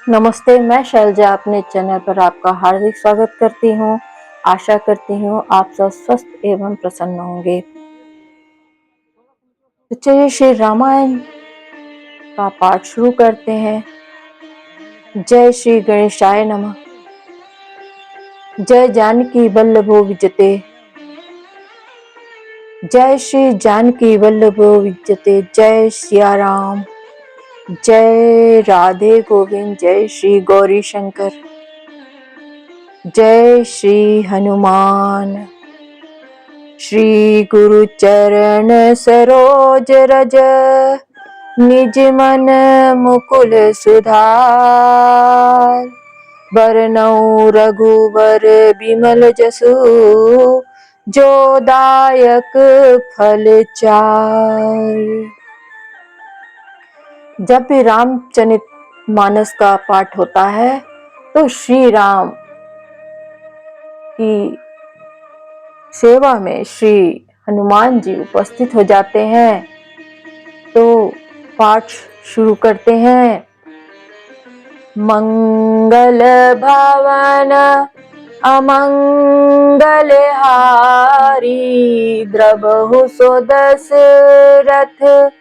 नमस्ते, मैं शैलजा अपने चैनल पर आपका हार्दिक स्वागत करती हूँ। आशा करती हूँ आप सब स्वस्थ एवं प्रसन्न होंगे। तो चलिए श्री रामायण का पाठ शुरू करते हैं। जय श्री गणेशाय नमः। जय जानकी वल्लभो विजते। जय श्री जानकी वल्लभो विजते। जय सिया राम। जय राधे गोविंद। जय श्री गौरी शंकर। जय श्री हनुमान। श्री गुरु चरण सरोज रज निज मन मुकुल सुधार। बरनउँ रघुबर बिमल जसु जो दायक फल चार। जब भी रामचरित मानस का पाठ होता है तो श्री राम की सेवा में श्री हनुमान जी उपस्थित हो जाते हैं। तो पाठ शुरू करते हैं। मंगल भवन अमंगल हारी। द्रबहु सो दशरथ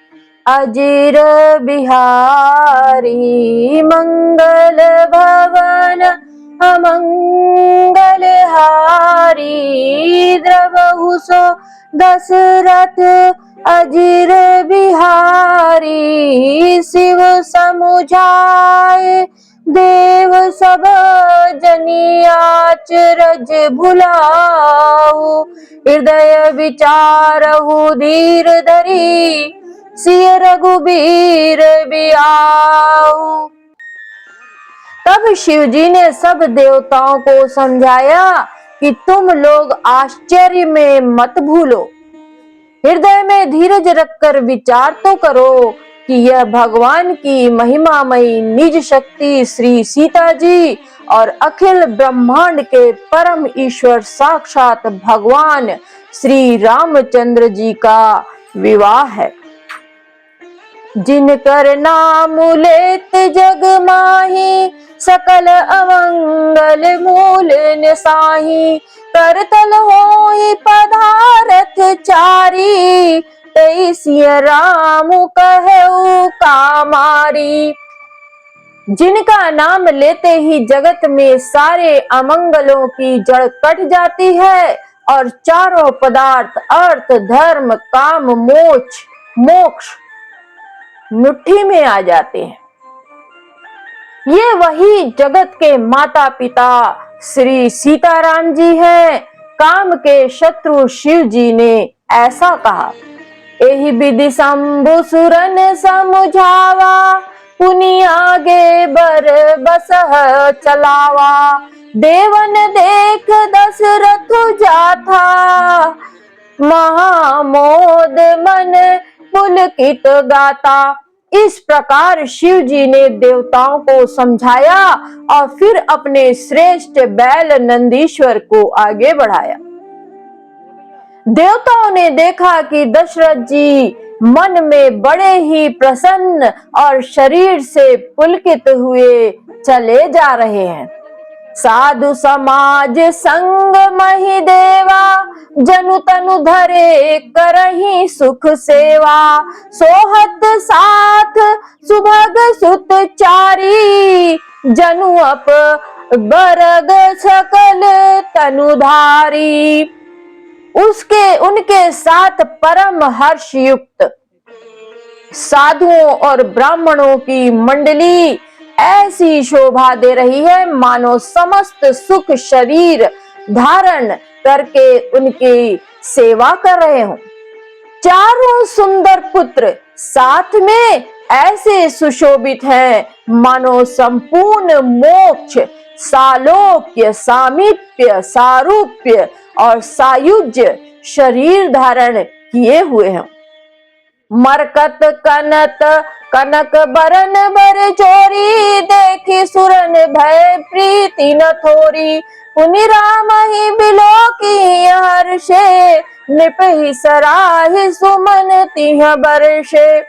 अजीर बिहारी। मंगल भवन अमंगल हारी। द्रबहु सो दशरथ अजीर बिहारी। शिव समुझाए देव सब जनिया चरज भुलाऊ। हृदय विचारहु धीर धरी। सिय रघुबीर बियाऊ। तब शिव जी ने सब देवताओं को समझाया कि तुम लोग आश्चर्य में मत भूलो। हृदय में धीरज रखकर विचार तो करो कि यह भगवान की महिमामयी निज शक्ति श्री सीता जी और अखिल ब्रह्मांड के परम ईश्वर साक्षात भगवान श्री रामचंद्र जी का विवाह है। जिनकर नाम लेत जग माही। सकल अमंगल मूल निसाही। करतल होई पधारथ चारी। तई सिय राम कहऊ कामारी। जिनका नाम लेते ही जगत में सारे अमंगलों की जड़ कट जाती है और चारों पदार्थ अर्थ धर्म काम मोक्ष मुट्ठी में आ जाते हैं। ये वही जगत के माता पिता श्री सीताराम जी हैं। काम के शत्रु शिव जी ने ऐसा कहा। एहि विधि शंभु सुरन समुझावा। पुनि आगे बर बसह चलावा। देवन देख दशरथ जाथा। महामोद मन पुलकित गाता। इस प्रकार शिव जी ने देवताओं को समझाया और फिर अपने श्रेष्ठ बैल नंदीश्वर को आगे बढ़ाया। देवताओं ने देखा कि दशरथ जी मन में बड़े ही प्रसन्न और शरीर से पुलकित हुए चले जा रहे हैं। साधु समाज संग महि देवा। जनु तनु धरे करहि सुख सेवा। सोहत साथ सुभग सुत चारी। जनु अप बरग सकल तनुधारी। उनके साथ परम हर्ष युक्त साधुओं और ब्राह्मणों की मंडली ऐसी शोभा दे रही है मानो समस्त सुख शरीर धारण करके उनकी सेवा कर रहे हों। चारों सुंदर पुत्र साथ में ऐसे सुशोभित हैं मानो संपूर्ण मोक्ष सालोक्य सामीप्य सारूप्य और सायुज्य शरीर धारण किए हुए हैं। मरकत कनत कनक बरन बर चोरी। देखी सुरन भय प्रीति न थोरी। पुनि राम ही बिलो की हर्षे। नृप ही सराहि सुमन तिह बरषे।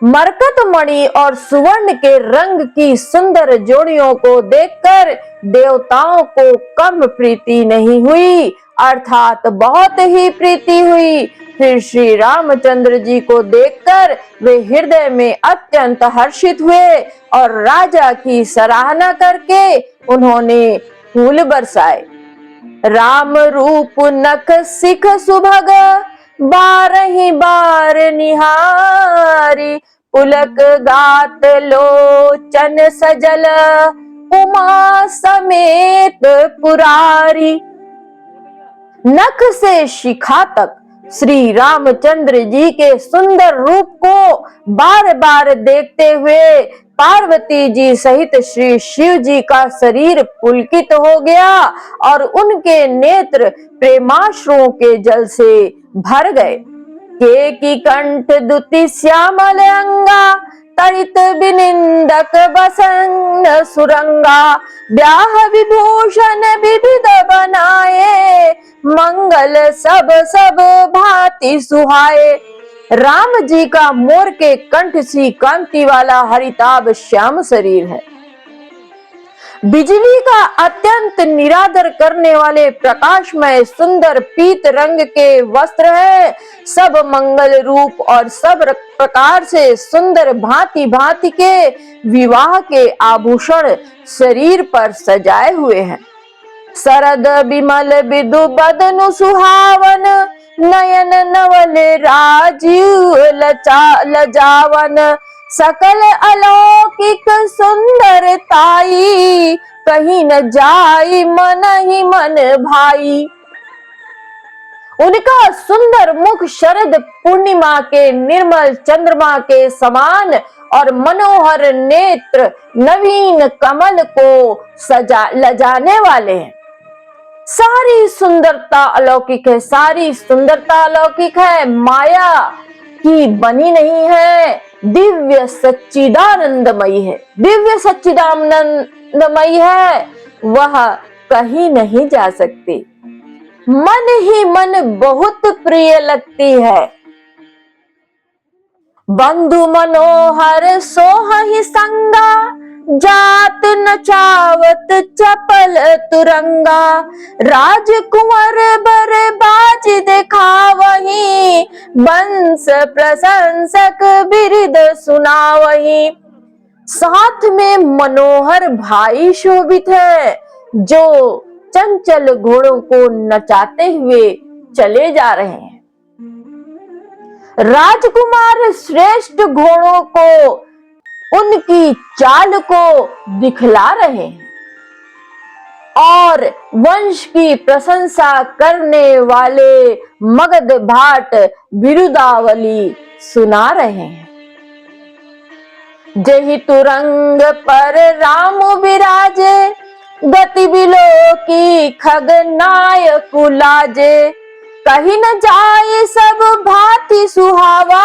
मरकत मणि और सुवर्ण के रंग की सुंदर जोड़ियों को देखकर देवताओं को कम प्रीति नहीं हुई, अर्थात बहुत ही प्रीति हुई। फिर श्री रामचंद्र जी को देखकर वे हृदय में अत्यंत हर्षित हुए और राजा की सराहना करके उन्होंने फूल बरसाए। राम रूप नख सिख सुभग बारहि बार निहारी, पुलक गात लोचन सजल उमा समेत पुरारी। नख से शिखा तक श्री रामचंद्र जी के सुंदर रूप को बार बार देखते हुए पार्वती जी सहित श्री शिव जी का शरीर पुलकित हो गया और उनके नेत्र प्रेमाश्रुओं के जल से भर गए। के की कंठ दुति श्यामल अंगा, तड़ित बिनिंदक बसन सुरंगा, ब्याह विभूषण विविध बनाए, मंगल सब सब भांति सुहाए। राम जी का मोर के कंठ सी कांति वाला हरिताभ श्याम शरीर है। बिजली का अत्यंत निरादर करने वाले प्रकाशमय सुंदर पीत रंग के वस्त्र है। सब मंगल रूप और सब प्रकार से सुंदर भांति भांति के विवाह के आभूषण शरीर पर सजाए हुए हैं। शरद बिमल बिदु बदनु सुहावन, नयन नवल राजीव लजावन, सकल अलौकिक सुंदरताई, कहीं न जाई मन ही मन भाई। उनका सुंदर मुख शरद पूर्णिमा के निर्मल चंद्रमा के समान और मनोहर नेत्र नवीन कमल को लजाने वाले हैं। सारी सुंदरता अलौकिक है, सारी सुंदरता अलौकिक है, माया की बनी नहीं है, दिव्य सच्चिदानंदमयी है, दिव्य सच्चिदानंदमयी है, वह कहीं नहीं जा सकती। मन ही मन बहुत प्रिय लगती है। बंधु मनोहर सोहि संगा, जात नचावत चपल तुरंगा, राजकुंवर बर बाज दिखावही, बंस प्रशंसक बिरद सुनावही। साथ में मनोहर भाई शोभित है, जो चंचल घोड़ों को नचाते हुए चले जा रहे हैं। राजकुमार श्रेष्ठ घोड़ों को उनकी चाल को दिखला रहे हैं और वंश की प्रशंसा करने वाले मगध भाट बिरुदावली सुना रहे हैं। जहि तुरंग पर राम विराजे, गति बिलो की खगनायक लाजे, कहीं न जाए सब भांति सुहावा,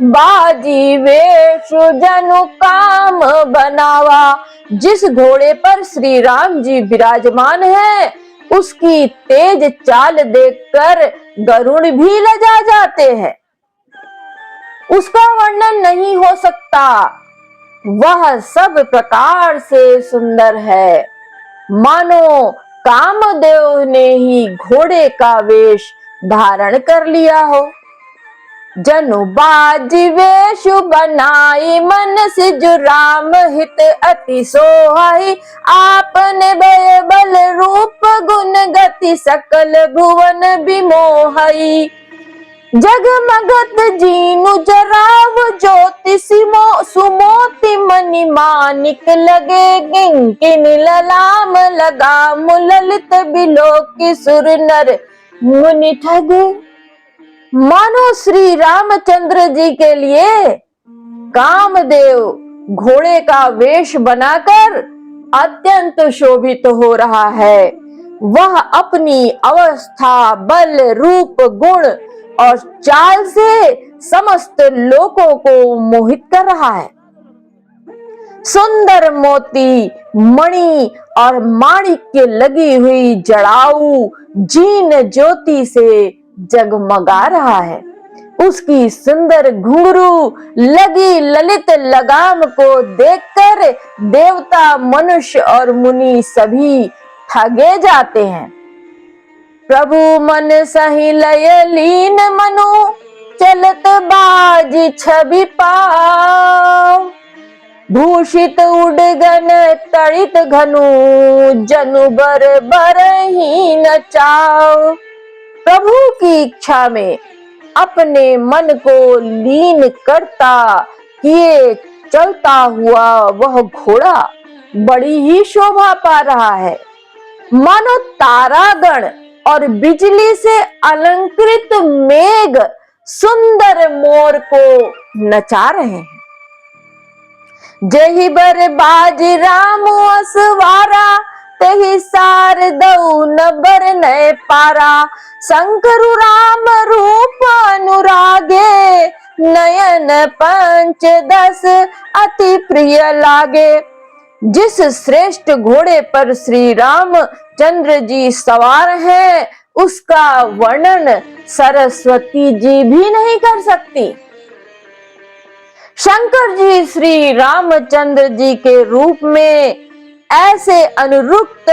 बाजी वेश जनु काम बनावा। जिस घोड़े पर श्री राम जी विराजमान है, उसकी तेज चाल देखकर गरुड़ भी लजा जाते हैं। उसका वर्णन नहीं हो सकता, वह सब प्रकार से सुंदर है, मानो कामदेव ने ही घोड़े का वेश धारण कर लिया हो। जनु बाजी वेश बनाई, मन सिज राम हित अति सोहाई, आपने भय बल रूप गुण गति सकल भुवन बिमोहई। जगमगत जीनु जराव ज्योति सुमोति मणि मानिक लगे, किंकिन ललाम लगा मुललित बिलोकी सुर नर मुनि ठग। मानो श्री रामचंद्र जी के लिए कामदेव घोड़े का वेश बनाकर अत्यंत शोभित हो रहा है। वह अपनी अवस्था, बल, रूप, गुण और चाल से समस्त लोगों को मोहित कर रहा है। सुंदर मोती, मणि और माणिक्य लगी हुई जड़ाऊ जीन ज्योति से जगमगा रहा है। उसकी सुंदर घुंघरू लगी ललित लगाम को देखकर देवता, मनुष्य और मुनि सभी ठगे जाते हैं। प्रभु मन सही लय लीन मनु, चलत बाजी छवि पाव। भूषित उडगन तड़ित घनु, जनु बर बरही नचाओ। प्रभु की इच्छा में अपने मन को लीन करता किए चलता हुआ वह घोड़ा बड़ी ही शोभा पा रहा है, मानो तारागण और बिजली से अलंकृत मेघ सुंदर मोर को नचा रहे हैं। जही बर बाज राम असवारा, तही सार दऊ न बर नय पारा। शंकरु राम रूप अनुरागे, नयन पंच दस अति प्रिय लागे। जिस श्रेष्ठ घोड़े पर श्री राम चंद्र जी सवार हैं, उसका वर्णन सरस्वती जी भी नहीं कर सकती। शंकर जी श्री रामचंद्र जी के रूप में ऐसे अनुरुक्त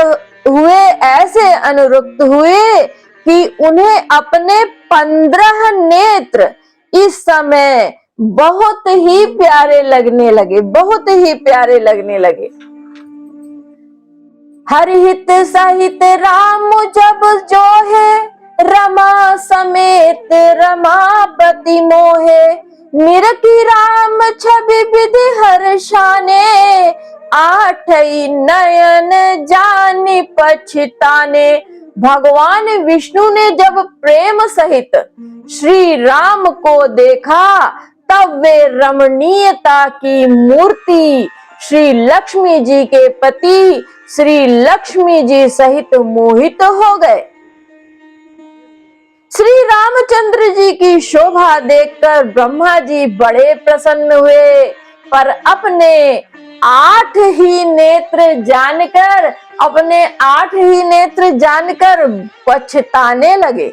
हुए कि उन्हें अपने 15 नेत्र इस समय बहुत ही प्यारे लगने लगे। हरिहित सहित राम जब जो है, रमा समेत रमापति मोहे। निरखी राम छवि विधि हर्षाने, आठई नयन जानि पछताने। भगवान विष्णु ने जब प्रेम सहित श्री राम को देखा, तब वे रमणीयता की मूर्ति श्री लक्ष्मी जी के पति श्री लक्ष्मी जी सहित मोहित हो गए। श्री रामचंद्र जी की शोभा देखकर ब्रह्मा जी बड़े प्रसन्न हुए, पर अपने 8 ही नेत्र जानकर पछताने लगे।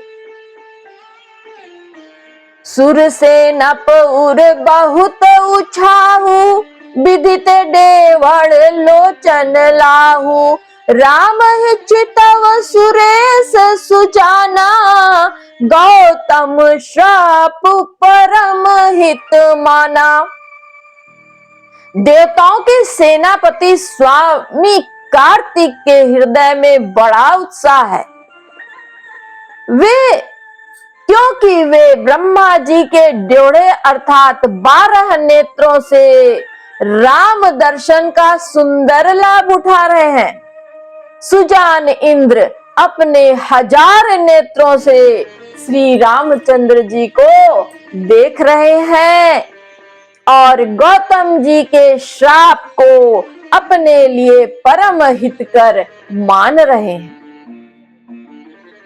सुर से नप उर बहुत उछाहू, विदित देवड़ लोचन लाहू। राम चितव सुरेश सुजाना, गौतम श्राप परम हित माना। देवताओं के सेनापति स्वामी कार्तिक के हृदय में बड़ा उत्साह है, क्योंकि वे ब्रह्मा जी के ड्योढ़े अर्थात 12 नेत्रों से राम दर्शन का सुंदर लाभ उठा रहे हैं। सुजान इंद्र अपने 1000 नेत्रों से श्री रामचंद्र जी को देख रहे हैं और गौतम जी के श्राप को अपने लिए परम हितकर मान रहे हैं।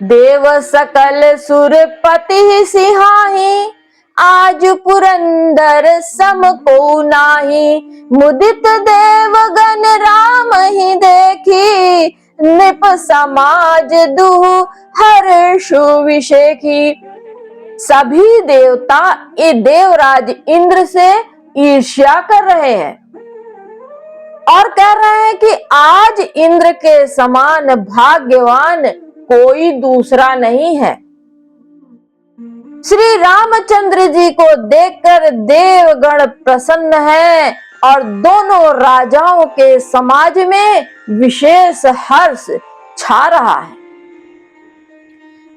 देव सकल सुरपति सिंहाही, आज पुरंदर सम को नाही। मुदित देवगण राम ही देखी, नृप समाज दुह हर्षु विशेखी। सभी देवता ये देवराज इंद्र से ईर्ष्या कर रहे हैं और कह रहे हैं कि आज इंद्र के समान भाग्यवान कोई दूसरा नहीं है। श्री रामचंद्र जी को देखकर देवगण प्रसन्न हैं और दोनों राजाओं के समाज में विशेष हर्ष छा रहा है।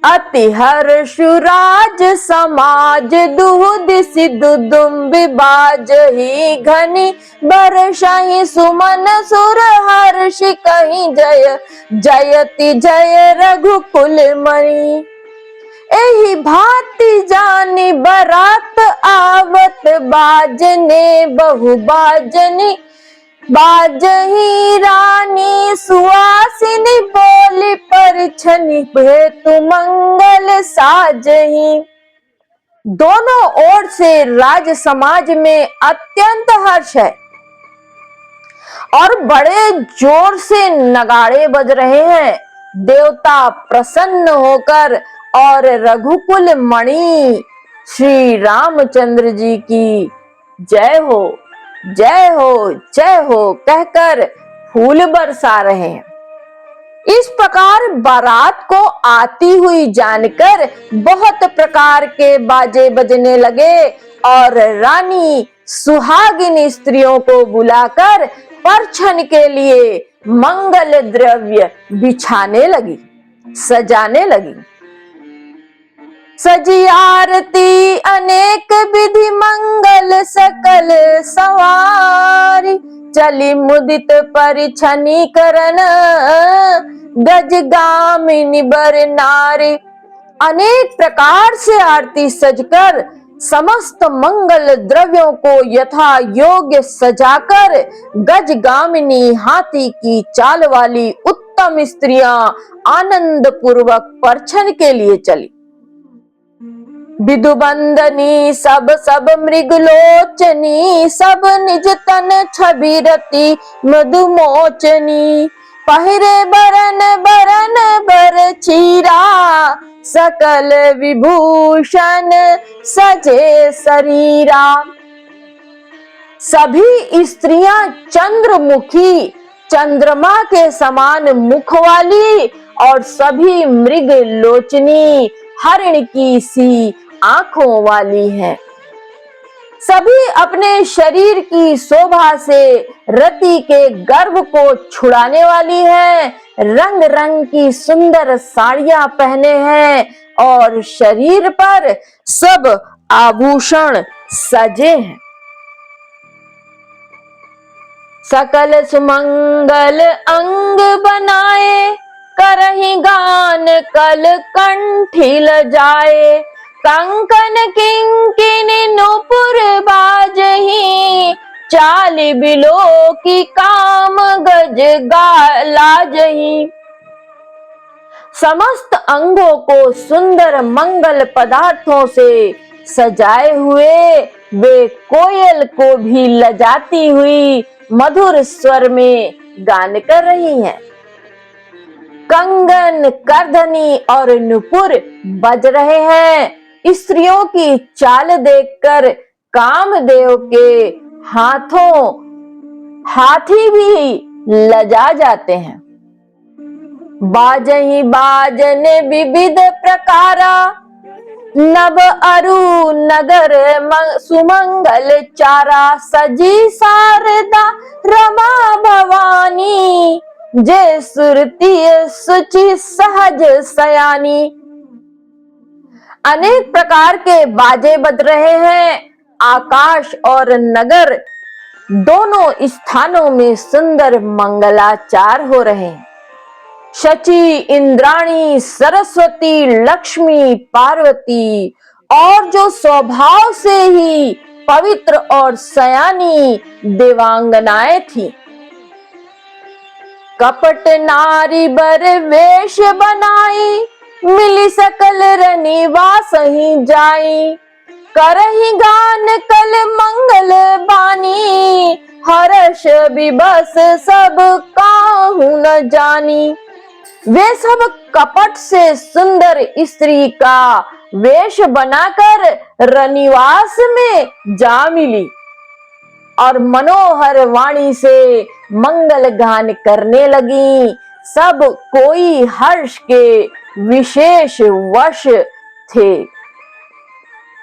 अति हर्षु राज समाज, दुह दिसि दुदुम्बि बाजहि। घनी बरषहि सुमन सुर, हर्ष कहीं जय जयति जय रघुकुल मणि। एहि भांति जानी बरात आवत, बाजने बहु बाजनी। बाजही रानी सुहासिनी, बोली परिछनि हेतु मंगल साजही। दोनों ओर से राज समाज में अत्यंत हर्ष है और बड़े जोर से नगाड़े बज रहे हैं। देवता प्रसन्न होकर और रघुकुल मणि श्री रामचंद्र जी की जय हो, जय हो, जय हो कहकर फूल बरसा रहे हैं। इस प्रकार बारात को आती हुई जानकर बहुत प्रकार के बाजे बजने लगे और रानी सुहागिन स्त्रियों को बुलाकर परछन के लिए मंगल द्रव्य बिछाने लगी, सजाने लगी। सजी आरती अनेक विधि मंगल सकल सवारी, चली मुदित परिछनी करन गज गामिनी बर नारी। अनेक प्रकार से आरती सजकर समस्त मंगल द्रव्यों को यथा योग्य सजाकर गज गामिनी हाथी की चाल वाली उत्तम स्त्रियां आनंद पूर्वक परछन के लिए चली। विधुबंदनी सब सब मृगलोचनी, सब निज तन छवि रति मधुमोचनी। पहिरे बरन बरन बर चीरा, सकल विभूषण सजे शरीरा। सभी स्त्रियां चंद्रमुखी, चंद्रमा के समान मुख वाली और सभी मृग लोचनी, हरिण की सी आंखों वाली हैं। सभी अपने शरीर की शोभा से रति के गर्भ को छुड़ाने वाली हैं। रंग रंग की सुंदर साड़ियां पहने हैं और शरीर पर सब आभूषण सजे हैं। सकल सुमंगल अंग बनाए, करहि गान कल कंठी लजाए। कंकन किंकिनी नूपुर बाजही, चाली बिलो की काम गज लाजही। समस्त अंगों को सुंदर मंगल पदार्थों से सजाए हुए वे कोयल को भी लजाती हुई मधुर स्वर में गान कर रही हैं। कंगन, करधनी और नुपुर बज रहे हैं। स्त्रियों की चाल देखकर कामदेव के हाथी भी लजा जाते हैं। बाजही बाजन विविध प्रकारा, नभ अरु नगर सुमंगल चारा। सजी शारदा रमा भवानी, जे सुरती सुचि सहज सयानी। अनेक प्रकार के बाजे बज रहे हैं। आकाश और नगर दोनों स्थानों में सुंदर मंगलाचार हो रहे हैं। शची, इंद्राणी, सरस्वती, लक्ष्मी, पार्वती और जो स्वभाव से ही पवित्र और सयानी देवांगनाएं थी, कपट नारी बर वेश बनाई। मिली सकल रनी वासही जाई, करही गान कल मंगल बानी। हर्ष विबस सब काहू न जानी। वे सब कपट से सुंदर स्त्री का वेश बनाकर रनिवास में जा मिली और मनोहर वाणी से मंगल गान करने लगी। सब कोई हर्ष के विशेष वश थे,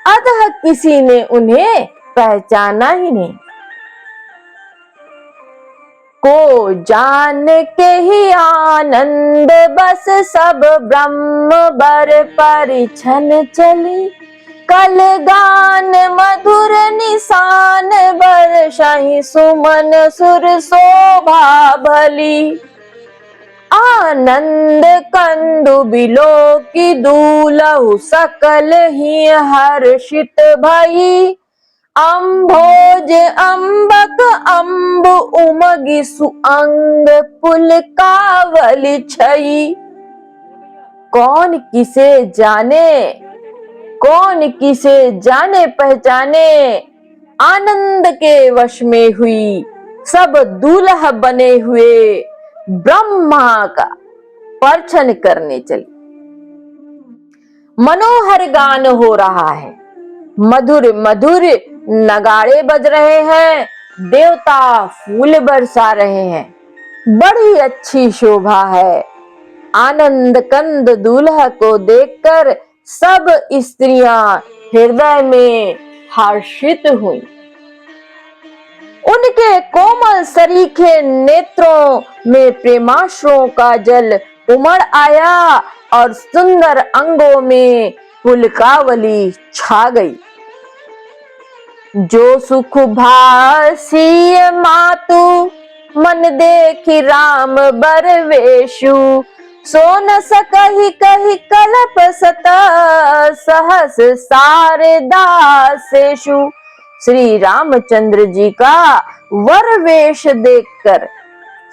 अतः किसी ने उन्हें पहचाना ही नहीं। को जान के ही आनंद बस सब ब्रह्म बर परिछन चली। कल गान मधुर निशान बरसाई, सुमन सुर शोभा भली। आनंद कंदु बिलो की दूलहु, सकल ही हर्षित भई। अम्भोज अम्बक अम्ब उमगी, सुअंग पुलकावली छई। कौन किसे जाने, कौन किसे जाने पहचाने। आनंद के वश में हुई सब दूल्हा बने हुए ब्रह्मा का परछन करने चली। मनोहर गान हो रहा है। मधुर मधुर नगाड़े बज रहे हैं, देवता फूल बरसा रहे हैं। बड़ी अच्छी शोभा है। आनंद कंद दूल्हा को देखकर सब स्त्रियां हृदय में हर्षित हुई। उनके कोमल सरीखे नेत्रों में प्रेमाश्रुओं का जल उमड़ आया और सुंदर अंगों में पुलकावली छा गई। जो सुख भासी मातु मन देखी राम बरवेशु, सो न सकहि कहि कलप सत सहस सारे दासेशु। श्री रामचंद्र जी का वर वेश देखकर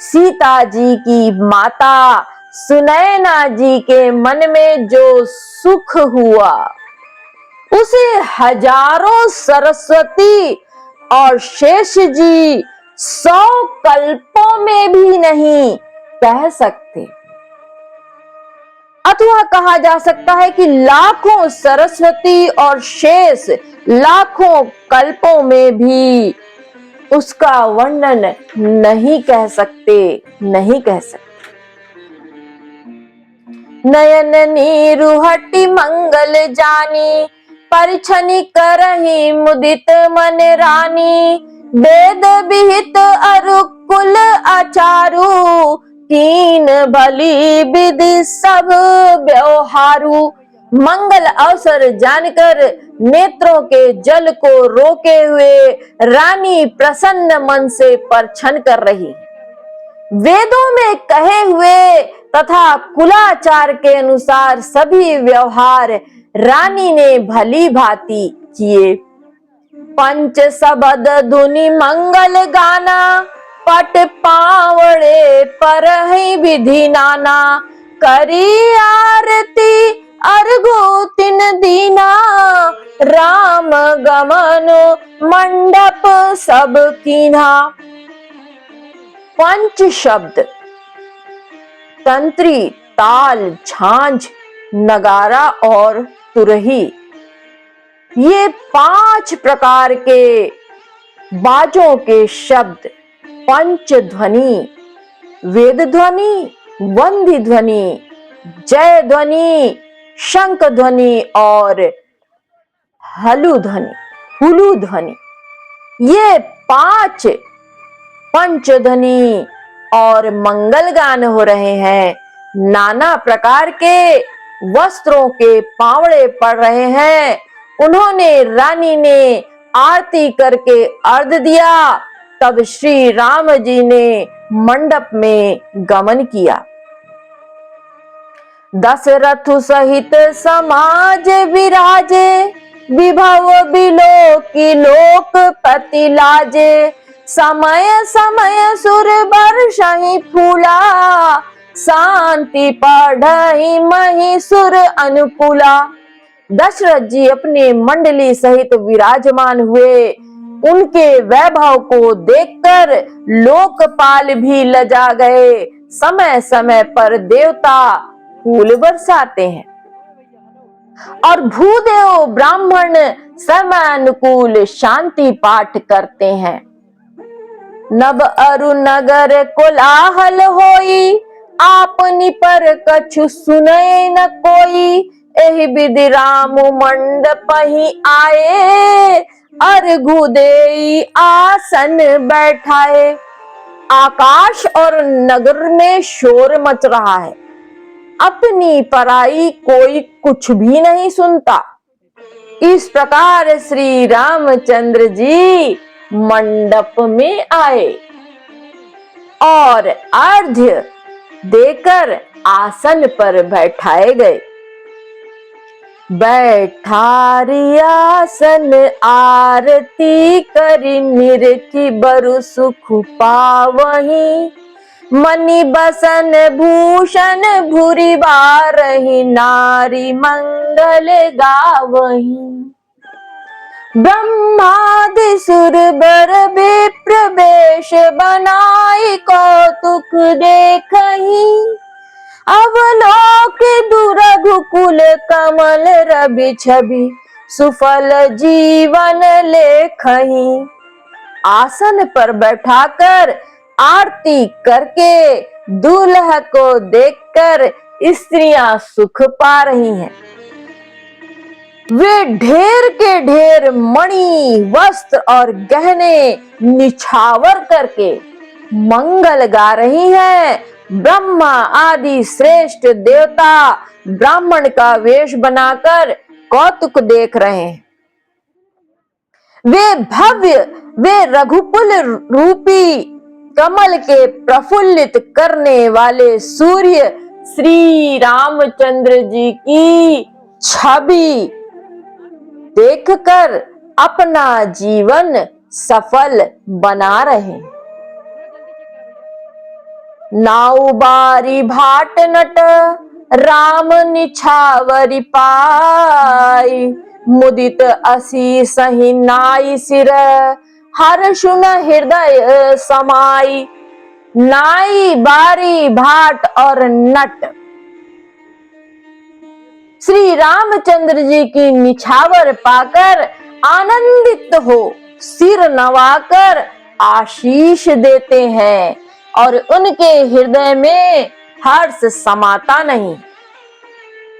सीता जी की माता सुनैना जी के मन में जो सुख हुआ, उसे हजारों सरस्वती और शेष जी 100 कल्पों में भी नहीं कह सकते। अथवा कहा जा सकता है कि लाखों सरस्वती और शेष लाखों कल्पों में भी उसका वर्णन नहीं कह सकते, नहीं कह सकते। नयन नीरुहटि मंगल जानी, परिछनि करहि मुदित मन रानी। वेद विहित अरुकुल आचारु, तीन भली विधि सब व्यवहारु। मंगल अवसर जानकर नेत्रों के जल को रोके हुए रानी प्रसन्न मन से परछन कर रही। वेदों में कहे हुए तथा कुलाचार के अनुसार सभी व्यवहार रानी ने भली भांति किए। पंच सबद धुनि मंगल गाना, पट पावड़े पर विधि नाना। करी आरती अर्घो तिन दीना, राम गमन मंडप सब कीन्हा। पंच शब्द तंत्री, ताल, झांझ, नगारा और तुरही, ये 5 प्रकार के बाजों के शब्द पंच ध्वनि, वेद ध्वनि, वंदी ध्वनि, जय ध्वनि, शंख ध्वनि और हलु ध्वनि, हुलु ध्वनि, ये 5 पंचध्वनि और मंगल गान हो रहे हैं। नाना प्रकार के वस्त्रों के पावड़े पड़ रहे हैं। उन्होंने रानी ने आरती करके अर्घ दिया। तब श्री राम जी ने मंडप में गमन किया। दशरथ सहित समाज विराजे, विभव बिलोकी लोकपति लाजे। समय समय सुर बरसहि फूला, शांति पढ़हि महि सुर अनुकूला। दशरथ जी अपने मंडली सहित विराजमान हुए। उनके वैभव को देखकर लोकपाल भी लजा गए। समय समय पर देवता फूल बरसाते हैं और भूदेव ब्राह्मण समयानुकूल शांति पाठ करते हैं। नभ अरु नगर कोलाहल होई, आपनी पर कछु सुने न कोई। एहि विधि राम मंडप ही आए, अर्घु देई आसन बैठाए। आकाश और नगर में शोर मच रहा है। अपनी पराई कोई कुछ भी नहीं सुनता। इस प्रकार श्री रामचंद्र जी मंडप में आए और अर्घ्य देकर आसन पर बैठाए गए। बैठारी आसन आरती करी, निरखी बरु सुख पावही। मणि बसन भूषण भूरि बारहि, नारी मंगल गावही। ब्रह्मादि सुर बर विप्र वेश बनाई, कौतुक देखहि। अवलोक दुरघु कुल कमल रवि छवि, सुफल जीवन लेखहीं। आसन पर बैठाकर आरती करके दूल्हा को देखकर स्त्रियां सुख पा रही हैं। वे ढेर के ढेर मणि, वस्त्र और गहने निछावर करके मंगल गा रही हैं। ब्रह्मा आदि श्रेष्ठ देवता ब्राह्मण का वेश बनाकर कौतुक देख रहे हैं। वे भव्य, वे रघुकुल रूपी कमल के प्रफुल्लित करने वाले सूर्य श्री रामचंद्र जी की छवि देखकर अपना जीवन सफल बना रहे हैं। नाउ बारी भाट नट राम निछावरी पाई, मुदित असी सही नाई सिर हर्षुन हृदय समाई। नाई, बारी, भाट और नट श्री रामचंद्र जी की निछावर पाकर आनंदित हो सिर नवाकर आशीष देते हैं और उनके हृदय में हर्ष समाता नहीं।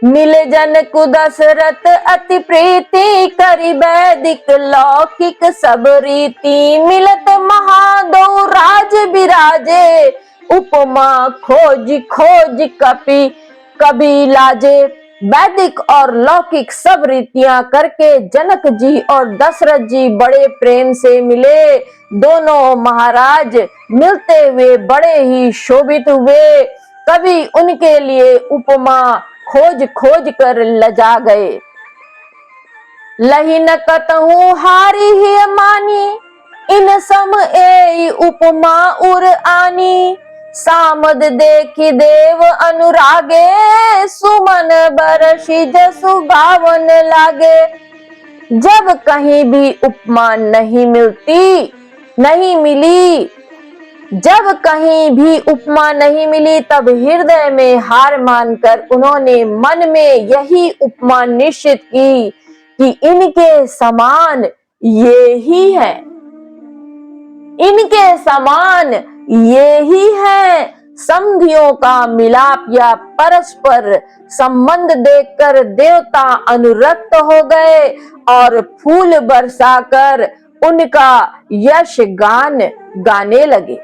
मिले जन को दशरथ अति प्रीति, करी वैदिक लौकिक सब रीति। मिलत महादो राज बिराजे, उपमा खोज खोज कपि कभी लाजे। वैदिक और लौकिक सब रीतियां करके जनक जी और दशरथ जी बड़े प्रेम से मिले। दोनों महाराज मिलते हुए बड़े ही शोभित हुए। कभी उनके लिए उपमा खोज खोज कर लजा गए। लही न कतहु हारी ही मानी, इन सम ए उपमा उर आनी। सामद देखी देव अनुरागे, सुमन बरसी जसु गावन लागे। जब कहीं भी उपमा नहीं मिली, जब कहीं भी उपमा नहीं मिली, तब हृदय में हार मानकर उन्होंने मन में यही उपमा निश्चित की कि इनके समान ये ही है, इनके समान ये ही है। संधियों का मिलाप या परस्पर संबंध देखकर देवता अनुरक्त हो गए और फूल बरसाकर उनका यश गान गाने लगे।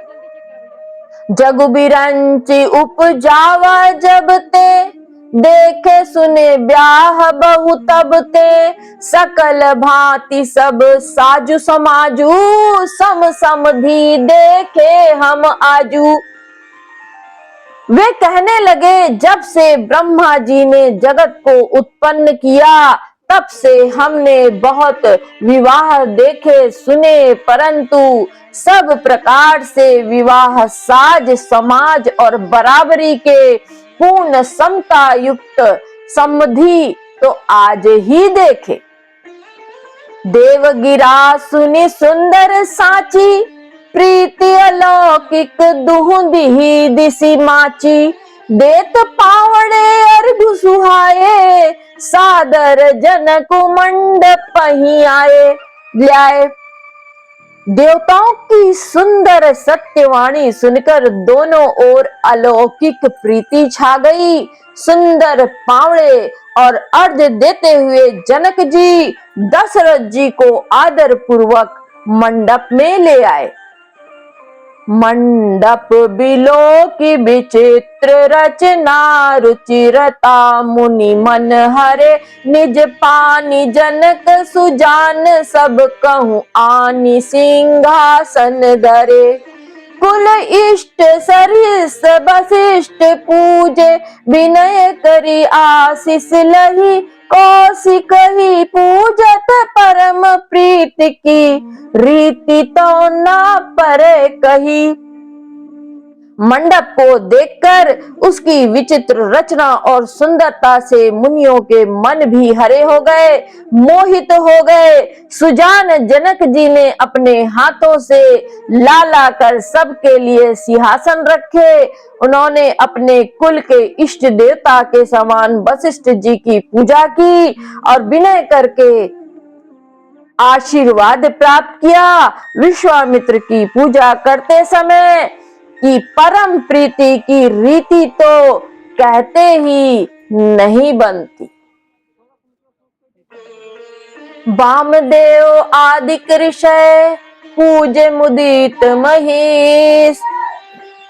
जग बिरंची उपजावा जब ते, देखे सुने ब्याह बहु तब ते। सकल भांति सब साजु समाजू, सम समधि देखे हम आजू। वे कहने लगे, जब से ब्रह्मा जी ने जगत को उत्पन्न किया तब से हमने बहुत विवाह देखे सुने, परंतु सब प्रकार से विवाह साज समाज और बराबरी के पूर्ण समता युक्त समधि तो आज ही देखे। देवगिरा सुनी सुंदर साची, प्रीति अलौकिक दुहुंदी दिसी माची। देत पावड़े अर्घ सुहाए, सादर जनक मंडप ही आए ल्याए। देवताओं की सुंदर सत्यवाणी सुनकर दोनों ओर अलौकिक प्रीति छा गई। सुंदर पावड़े और अर्घ्य देते हुए जनक जी दशरथ जी को आदर पूर्वक मंडप में ले आए। मंडप बिलो की विचित्र रचना, रुचिरता मुनि मन हरे। निज पानी जनक सुजान, सब कहूँ आनी सिंहासन धरे। कुल इष्ट सरिस वशिष्ठ पूजे, विनय करी आशीष लही। कौशिक ही पूजत परम प्रीत की, रीति तो ना परे कही। मंडप को देखकर उसकी विचित्र रचना और सुंदरता से मुनियों के मन भी हरे हो गए, मोहित हो गए। सुजान जनक जी ने अपने हाथों से ला ला कर सबके लिए सिंहासन रखे। उन्होंने अपने कुल के इष्ट देवता के समान वशिष्ठ जी की पूजा की और विनय करके आशीर्वाद प्राप्त किया। विश्वामित्र की पूजा करते समय कि परम प्रीति की रीति तो कहते ही नहीं बनती। वामदेव आदिक ऋषय पूजे मुदित महेश,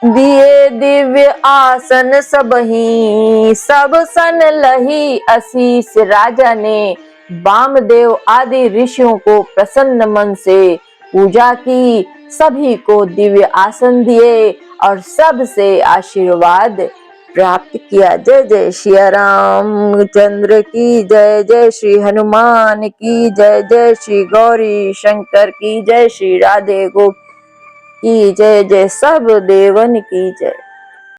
दिए दिव्य आसन सबही, सब सन लही आशीष। राजा ने वामदेव आदि ऋषियों को प्रसन्न मन से पूजा की, सभी को दिव्य आसन दिए और सबसे आशीर्वाद प्राप्त किया। जय जय श्री रामचंद्र की जय, जय श्री हनुमान की जय, जय श्री गौरी शंकर की जय, श्री राधे गोप की जय, जय सब देवन की जय।